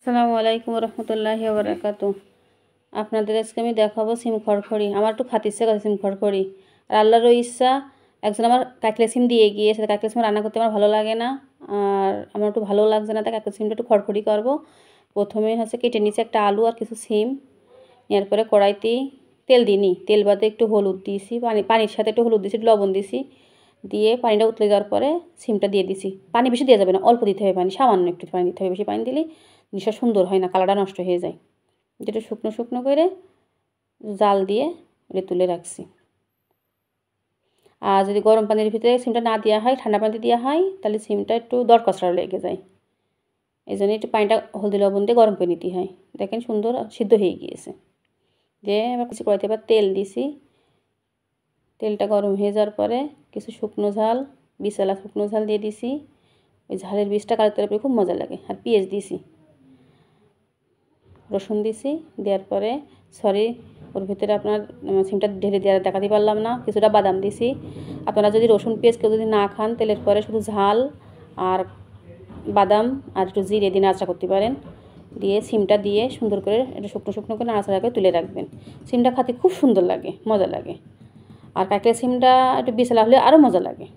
আসসালামু আলাইকুম রহমতুল্লাহি ওয়া বারাকাতুহু। আপনাদের আজকে আমি দেখাবো সিম খড়খড়ি। আমার একটু খাতে ইচ্ছা করে সিম খড়খড়ি, আর আল্লাহরও ইচ্ছা একজন আমার কাকলে সিম দিয়ে গিয়েছে। কাকলে সিম রান্না করতে আমার ভালো লাগে না, আর আমার একটু ভালো লাগছে না, তাই কাকলে সিমটা একটু খড়খড়ি করবো। প্রথমে হচ্ছে কেটে নিচে একটা আলু আর কিছু সিম, নেওয়ার পরে কড়াইতে তেল দিইনি, তেল বাদে একটু হলুদ দিয়েছি, পানির সাথে একটু হলুদ দিয়েছি, একটু লবণ দিয়েছি, দিয়ে পানিটা উতলে যাওয়ার পরে সিমটা দিয়ে দিছি। পানি বেশি দেওয়া যাবে না, অল্প দিতে হবে পানি, সামান্য একটু পানি দিতে হবে, বেশি পানি দিলে জিনিসটা সুন্দর হয় না, কালারটা নষ্ট হয়ে যায়। যেটা শুকনো শুকনো করে জাল দিয়ে এটা তুলে রাখছি। আর যদি গরম পানির ভিতরে সিমটা না দেওয়া হয়, ঠান্ডা পানিতে দেওয়া হয়, তাহলে সিমটা একটু দরকচড়া লেগে যায়। এই জন্য একটু পানিটা হলদি লবণ দিয়ে গরম করে নিতে হয়। দেখেন সুন্দর সিদ্ধ হয়ে গিয়েছে। দিয়ে এবার কিছু কড়াইতে এবার তেল দিছি। তেলটা গরম হয়ে যাওয়ার পরে কিছু শুকনো ঝাল, বিশালা শুকনো ঝাল দিয়ে দিছি। ওই ঝালের বীজটা কাটতে পরে খুব মজা লাগে। আর পেঁয়াজ দিছি, রসুন দিছি, দেওয়ার পরে ওর ভিতরে আপনার সিমটা ঢেলে দেওয়া দেখাতে পারলাম না, কিছুটা বাদাম দিছি। আপনারা যদি রসুন পেঁয়াজ কেউ যদি না খান, তেলের পরে শুধু ঝাল আর বাদাম আর একটু জিরে দিয়ে নাড়াচাড়া করতে পারেন। দিয়ে সিমটা দিয়ে সুন্দর করে একটু শুকনো শুকনো করে নাড়াচাড়া করে তুলে রাখবেন। সিমটা খেতে খুব সুন্দর লাগে, মজা লাগে। আর কাঁকড়া সিমটা একটু বিছালা হলে আরও মজা লাগে।